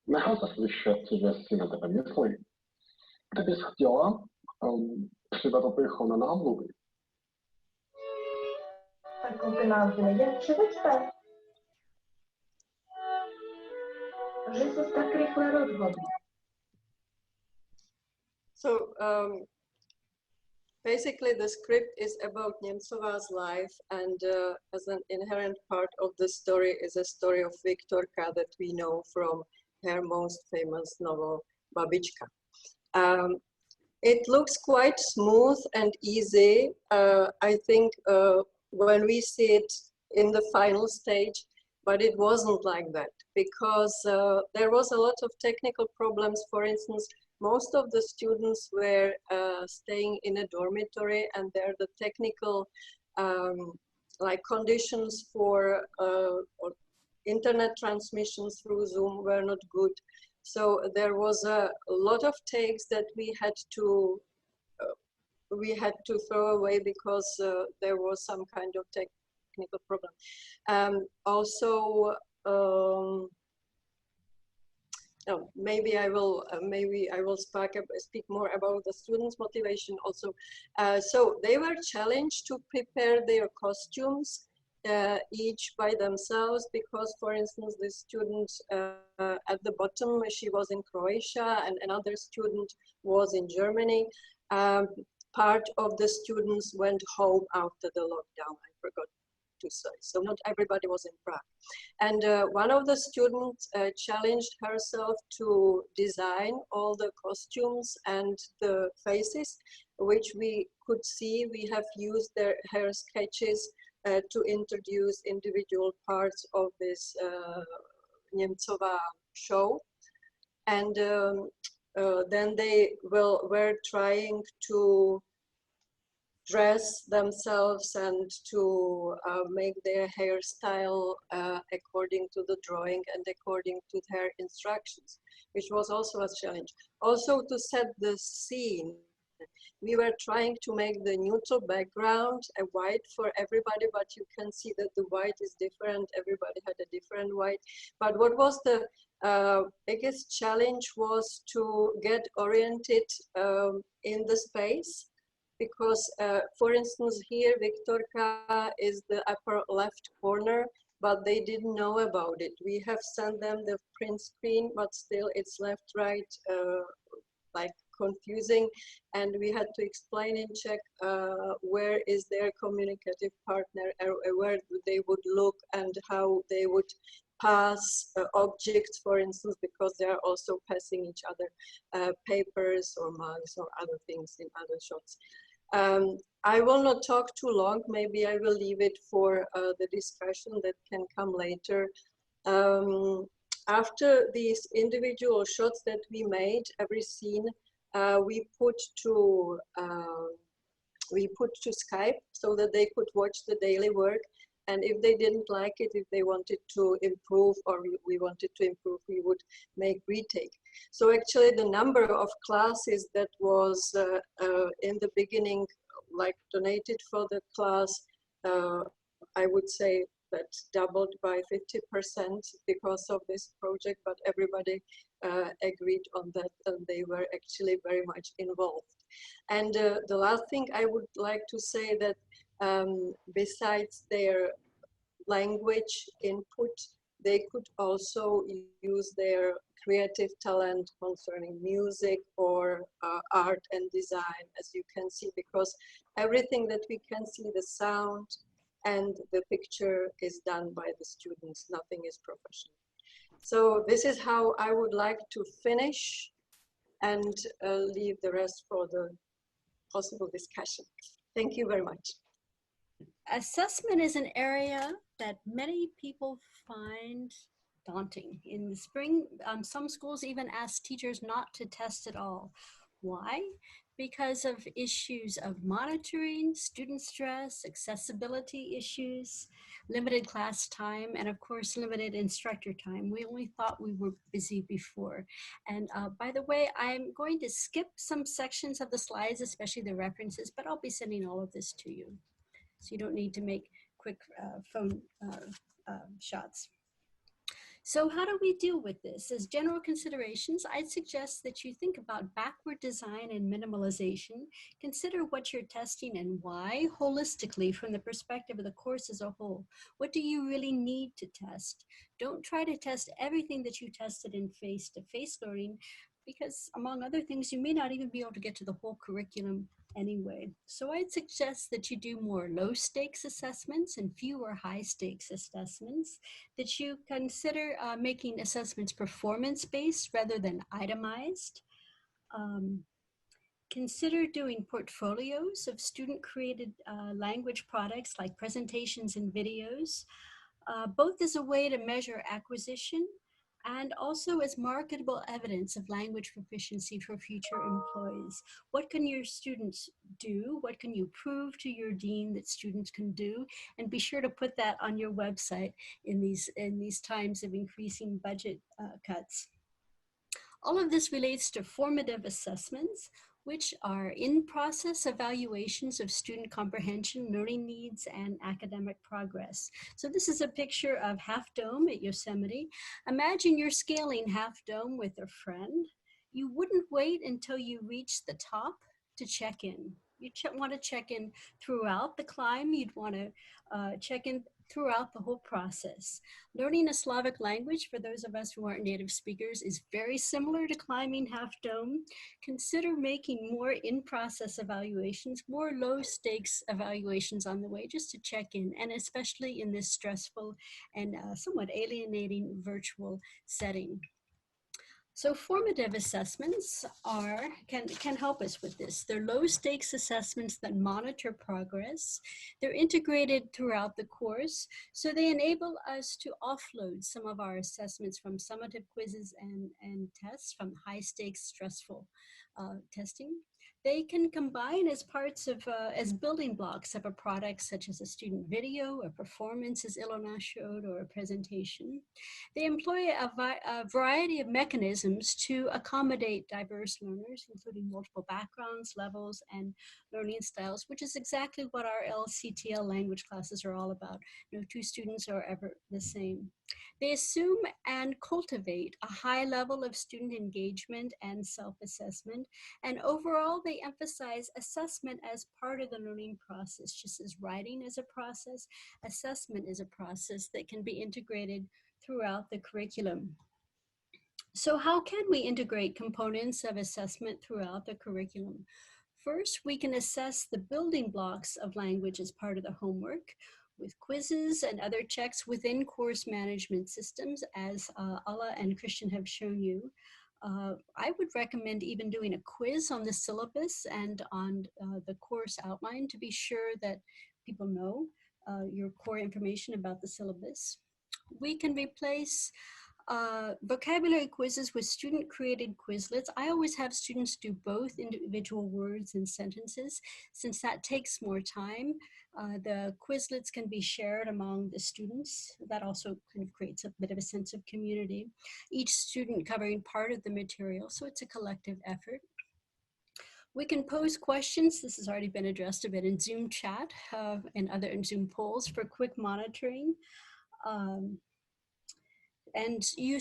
Nechal se slyšet, že si na tebe myslí. Kdybys chtěla, přidat ho na námluvy. Tak nás neděl přiveďte. Že se tak rychle rozhodl. So basically the script is about Němcová's life, and as an inherent part of the story is a story of Viktorka that we know from her most famous novel, Babička. It looks quite smooth and easy. I think when we see it in the final stage, but it wasn't like that because there was a lot of technical problems. For instance, most of the students were staying in a dormitory, and there the technical like conditions for internet transmissions through Zoom were not good. So there was a lot of takes that we had to throw away because there was some kind of technical problem. Also, maybe I will speak more about the students' motivation also. So they were challenged to prepare their costumes each by themselves because, for instance, the student at the bottom, she was in Croatia and another student was in Germany. Part of the students went home after the lockdown, I forgot to say. So not everybody was in Prague. And one of the students challenged herself to design all the costumes and the faces, which we could see. We have used her sketches to introduce individual parts of this Němcová show. And then they were trying to dress themselves and to make their hairstyle according to the drawing and according to their instructions, which was also a challenge. Also to set the scene. We were trying to make the neutral background a white for everybody, but you can see that the white is different. Everybody had a different white. But what was the biggest challenge was to get oriented in the space. Because, for instance, here Viktorka is the upper left corner, but they didn't know about it. We have sent them the print screen, but still it's left, right, like confusing. And we had to explain in Czech where is their communicative partner, where they would look and how they would pass objects, for instance, because they are also passing each other papers or mugs or other things in other shots. I will not talk too long. Maybe I will leave it for the discussion that can come later. After these individual shots that we made, every scene we put to Skype so that they could watch the daily work. And if they didn't like it, if they wanted to improve or we wanted to improve, we would make retake. So actually the number of classes that was in the beginning, like donated for the class, I would say that doubled by 50% because of this project, but everybody agreed on that and they were actually very much involved. And the last thing I would like to say that besides their language input, they could also use their creative talent concerning music or art and design, as you can see, because everything that we can see, the sound and the picture is done by the students, nothing is professional. So this is how I would like to finish and leave the rest for the possible discussion. Thank you very much. Assessment is an area that many people find daunting. In the spring, some schools even ask teachers not to test at all. Why? Because of issues of monitoring, student stress, accessibility issues, limited class time, and of course, limited instructor time. We only thought we were busy before. And by the way, I'm going to skip some sections of the slides, especially the references, but I'll be sending all of this to you. So you don't need to make quick phone shots. So how do we deal with this? As general considerations, I'd suggest that you think about backward design and minimalization. Consider what you're testing and why holistically from the perspective of the course as a whole. What do you really need to test? Don't try to test everything that you tested in face-to-face learning, because among other things, you may not even be able to get to the whole curriculum anyway. So I'd suggest that you do more low stakes assessments and fewer high stakes assessments, that you consider making assessments performance-based rather than itemized. Consider doing portfolios of student-created language products like presentations and videos, both as a way to measure acquisition and also as marketable evidence of language proficiency for future employees. What can your students do? What can you prove to your dean that students can do? And be sure to put that on your website in these times of increasing budget cuts. All of this relates to formative assessments, which are in-process evaluations of student comprehension, learning needs, and academic progress. So this is a picture of Half Dome at Yosemite. Imagine you're scaling Half Dome with a friend. You wouldn't wait until you reach the top to check in. You want to check in throughout the climb. You'd want to check in throughout the whole process. Learning a Slavic language, for those of us who aren't native speakers, is very similar to climbing Half Dome. Consider making more in-process evaluations, more low-stakes evaluations on the way, just to check in, and especially in this stressful and somewhat alienating virtual setting. So formative assessments can help us with this. They're low stakes assessments that monitor progress. They're integrated throughout the course, so they enable us to offload some of our assessments from summative quizzes and tests from high stakes stressful testing. They can combine as parts of, as building blocks of a product, such as a student video, a performance, as Ilona showed, or a presentation. They employ a variety of mechanisms to accommodate diverse learners, including multiple backgrounds, levels, and learning styles, which is exactly what our LCTL language classes are all about. No two students are ever the same. They assume and cultivate a high level of student engagement and self-assessment, and overall they emphasize assessment as part of the learning process. Just as writing is a process, assessment is a process that can be integrated throughout the curriculum. So how can we integrate components of assessment throughout the curriculum? First, we can assess the building blocks of language as part of the homework with quizzes and other checks within course management systems, as Alla and Christian have shown you. I would recommend even doing a quiz on the syllabus and on the course outline to be sure that people know your core information about the syllabus. We can replace vocabulary quizzes with student-created Quizlets. I always have students do both individual words and sentences, since that takes more time. The Quizlets can be shared among the students. That also kind of creates a bit of a sense of community. Each student covering part of the material, so it's a collective effort. We can pose questions. This has already been addressed a bit in Zoom chat and other in Zoom polls for quick monitoring. And you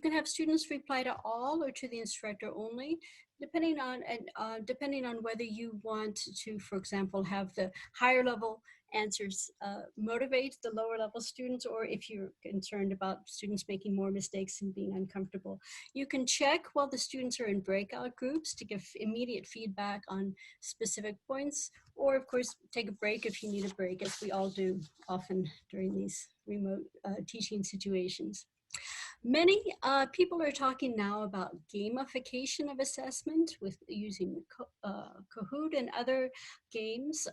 can have students reply to all or to the instructor only, depending on whether you want to, for example, have the higher level answers motivate the lower level students, or if you're concerned about students making more mistakes and being uncomfortable. You can check while the students are in breakout groups to give immediate feedback on specific points, or of course, take a break if you need a break, as we all do often during these remote teaching situations. Many people are talking now about gamification of assessment with using Kahoot and other games.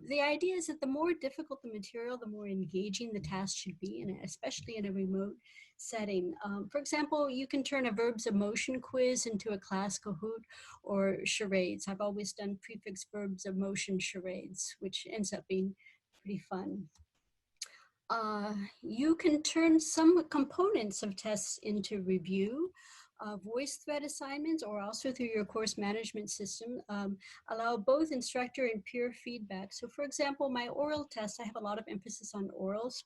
The idea is that the more difficult the material, the more engaging the task should be, and especially in a remote setting. For example, you can turn a verbs of motion quiz into a class Kahoot or charades. I've always done prefix verbs of motion charades, which ends up being pretty fun. You can turn some components of tests into review. Voice thread assignments, or also through your course management system, allow both instructor and peer feedback. So for example, my oral test, I have a lot of emphasis on orals,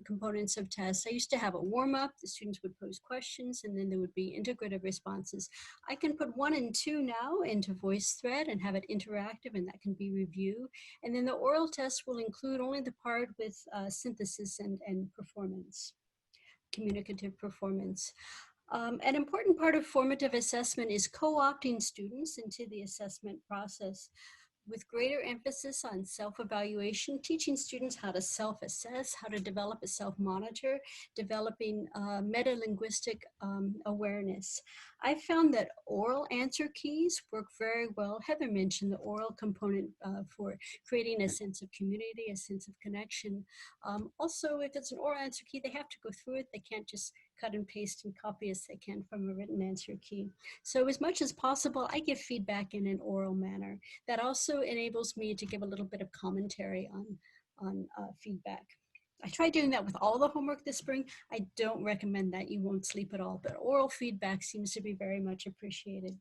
components of tests. I used to have a warm-up, the students would pose questions, and then there would be integrative responses. I can put 1 and 2 now into voice thread and have it interactive, and that can be review. And then the oral test will include only the part with synthesis and performance, communicative performance. An important part of formative assessment is co-opting students into the assessment process, with greater emphasis on self-evaluation, teaching students how to self-assess, how to develop a self-monitor, developing meta-linguistic awareness. I found that oral answer keys work very well. Heather mentioned the oral component for creating a sense of community, a sense of connection. Also, if it's an oral answer key, they have to go through it. They can't just cut and paste and copy as they can from a written answer key. So as much as possible, I give feedback in an oral manner. That also enables me to give a little bit of commentary on feedback. I tried doing that with all the homework this spring. I don't recommend that. You won't sleep at all, but oral feedback seems to be very much appreciated.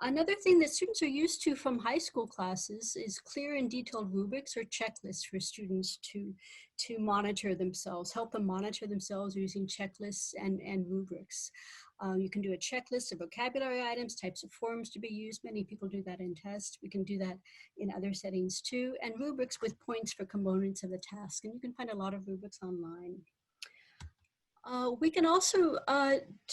Another thing that students are used to from high school classes is clear and detailed rubrics or checklists for students to monitor themselves, help them monitor themselves using checklists and rubrics. You can do a checklist of vocabulary items, types of forms to be used. Many people do that in tests. We can do that in other settings too, and rubrics with points for components of the task. And you can find a lot of rubrics online. We can also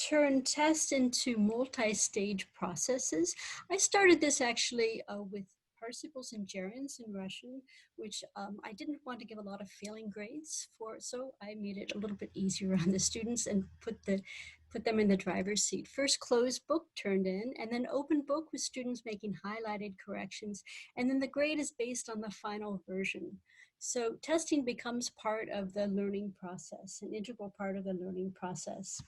turn tests into multi-stage processes. I started this actually with participles and gerunds in Russian, which I didn't want to give a lot of failing grades for, so I made it a little bit easier on the students and put them in the driver's seat. First closed book turned in, and then open book with students making highlighted corrections, and then the grade is based on the final version. So testing becomes part of the learning process, an integral part of the learning process.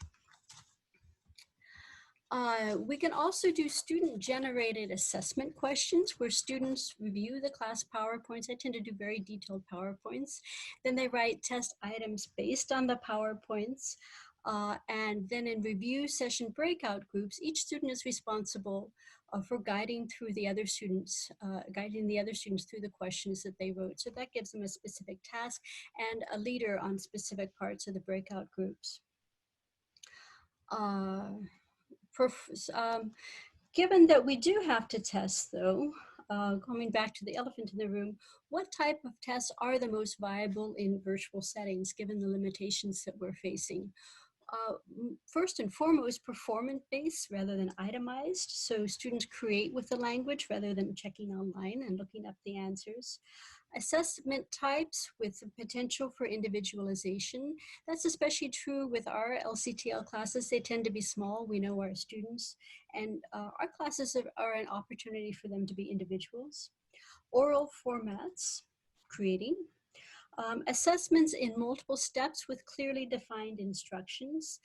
We can also do student-generated assessment questions where students review the class PowerPoints. I tend to do very detailed PowerPoints. Then they write test items based on the PowerPoints. And then in review session breakout groups, each student is responsible for guiding the other students through the questions that they wrote. So that gives them a specific task and a leader on specific parts of the breakout groups. Given that we do have to test though, coming back to the elephant in the room, what type of tests are the most viable in virtual settings given the limitations that we're facing? First and foremost, performance-based rather than itemized. So students create with the language rather than checking online and looking up the answers. Assessment types with the potential for individualization. That's especially true with our LCTL classes. They tend to be small. We know our students, and our classes are an opportunity for them to be individuals. Oral formats, creating. Assessments in multiple steps with clearly defined instructions.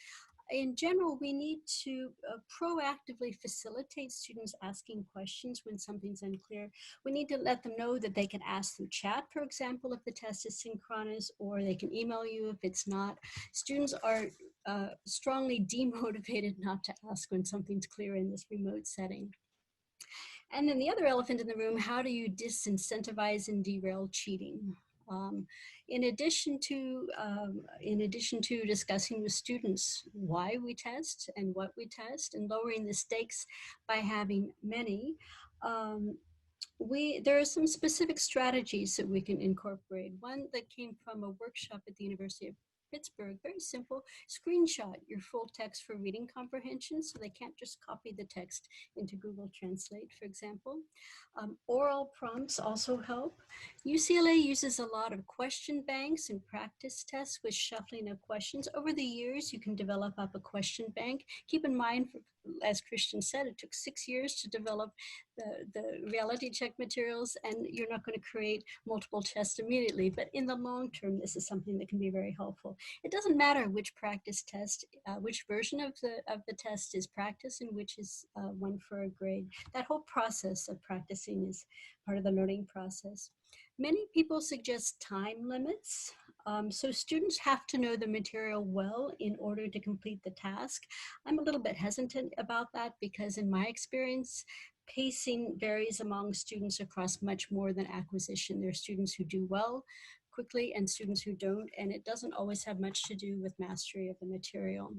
In general, we need to proactively facilitate students asking questions when something's unclear. We need to let them know that they can ask through chat, for example, if the test is synchronous, or they can email you if it's not. Students are strongly demotivated not to ask when something's clear in this remote setting. And then the other elephant in the room, how do you disincentivize and derail cheating? In addition to discussing with students why we test and what we test and lowering the stakes by having many, there are some specific strategies that we can incorporate. One that came from a workshop at the University of Pittsburgh, very simple: screenshot your full text for reading comprehension so they can't just copy the text into Google Translate, for example. Oral prompts also help. UCLA uses a lot of question banks and practice tests with shuffling of questions. Over the years, you can develop up a question bank. Keep in mind, as Christian said, it took 6 years to develop the reality check materials, and you're not going to create multiple tests immediately. But in the long term, this is something that can be very helpful. It doesn't matter which practice test, which version of the test is practice and which is one for a grade. That whole process of practicing is part of the learning process. Many people suggest time limits. So students have to know the material well in order to complete the task. I'm a little bit hesitant about that because in my experience, pacing varies among students across much more than acquisition. There are students who do well quickly and students who don't, and it doesn't always have much to do with mastery of the material.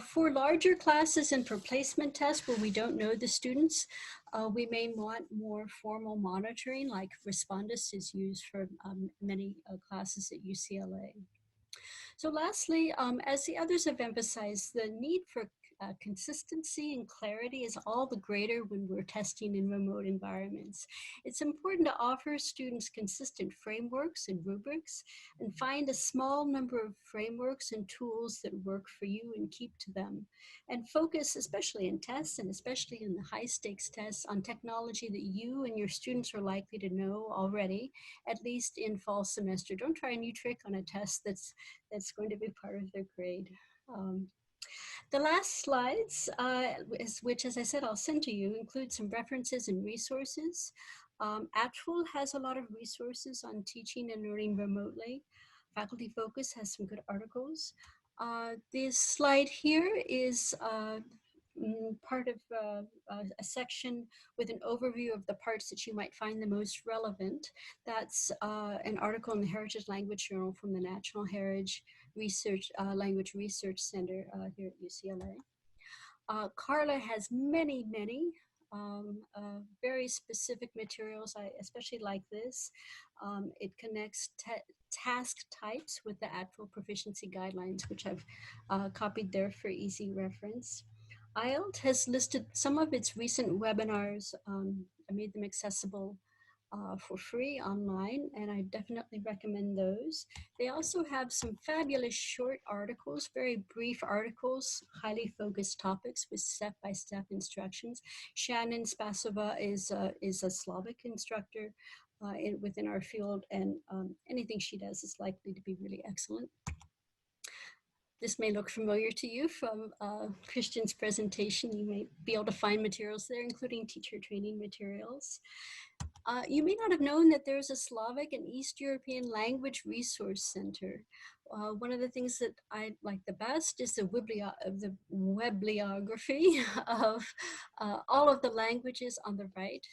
For larger classes and for placement tests where we don't know the students, we may want more formal monitoring, like Respondus is used for many classes at UCLA. So lastly, as the others have emphasized, the need for consistency and clarity is all the greater when we're testing in remote environments. It's important to offer students consistent frameworks and rubrics and find a small number of frameworks and tools that work for you and keep to them. And focus, especially in tests and especially in the high stakes tests, on technology that you and your students are likely to know already, at least in fall semester. Don't try a new trick on a test that's going to be part of their grade. The last slides, which as I said, I'll send to you, include some references and resources. Actual has a lot of resources on teaching and learning remotely. Faculty Focus has some good articles. This slide here is part of a section with an overview of the parts that you might find the most relevant. That's an article in the Heritage Language Journal from the National Heritage Language Research Center here at UCLA. Carla has many very specific materials. I especially like this. It connects task types with the actual proficiency guidelines, which I've copied there for easy reference. IELTS has listed some of its recent webinars. I made them accessible for free online, and I definitely recommend those. They also have some fabulous short articles, very brief articles, highly focused topics with step-by-step instructions. Shannon Spasova is a Slavic instructor within our field, and anything she does is likely to be really excellent. This may look familiar to you from Christian's presentation. You may be able to find materials there, including teacher training materials. You may not have known that there's a Slavic and East European Language Resource Center. One of the things that I like the best is the bibliography of all of the languages on the right.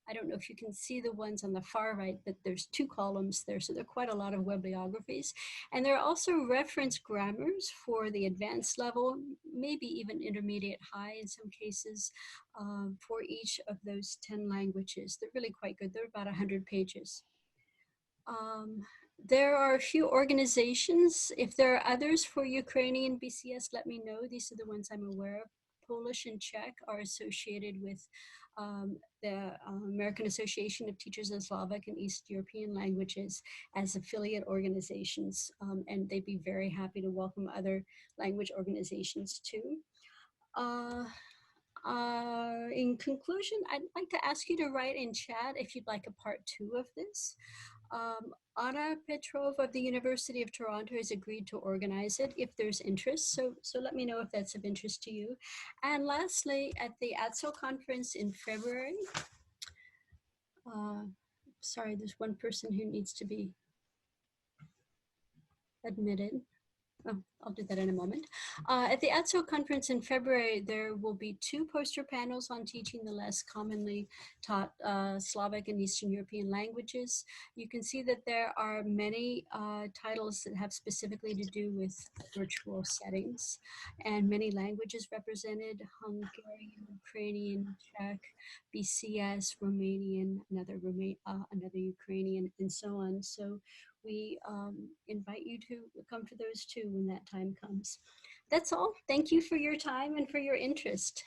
I don't know if you can see the ones on the far right, but there's 2 columns there, so there are quite a lot of bibliographies. And there are also reference grammars for the advanced level, maybe even intermediate high in some cases, for each of those 10 languages. They're really quite good. They're about 100 pages. There are a few organizations. If there are others for Ukrainian BCS, let me know. These are the ones I'm aware of. Polish and Czech are associated with the American Association of Teachers of Slavic and East European Languages as affiliate organizations, and they'd be very happy to welcome other language organizations too. In conclusion, I'd like to ask you to write in chat if you'd like a part 2 of this. Anna Petrov of the University of Toronto has agreed to organize it if there's interest. So let me know if that's of interest to you. And lastly, at the ATSO conference in February, sorry, there's one person who needs to be admitted. Oh, I'll do that in a moment. At the ATSO conference in February, there will be 2 poster panels on teaching the less commonly taught Slavic and Eastern European languages. You can see that there are many titles that have specifically to do with virtual settings, and many languages represented: Hungarian, Ukrainian, Czech, BCS, Romanian, another Ukrainian, and so on. So we invite you to come to those too when that time comes. That's all. Thank you for your time and for your interest.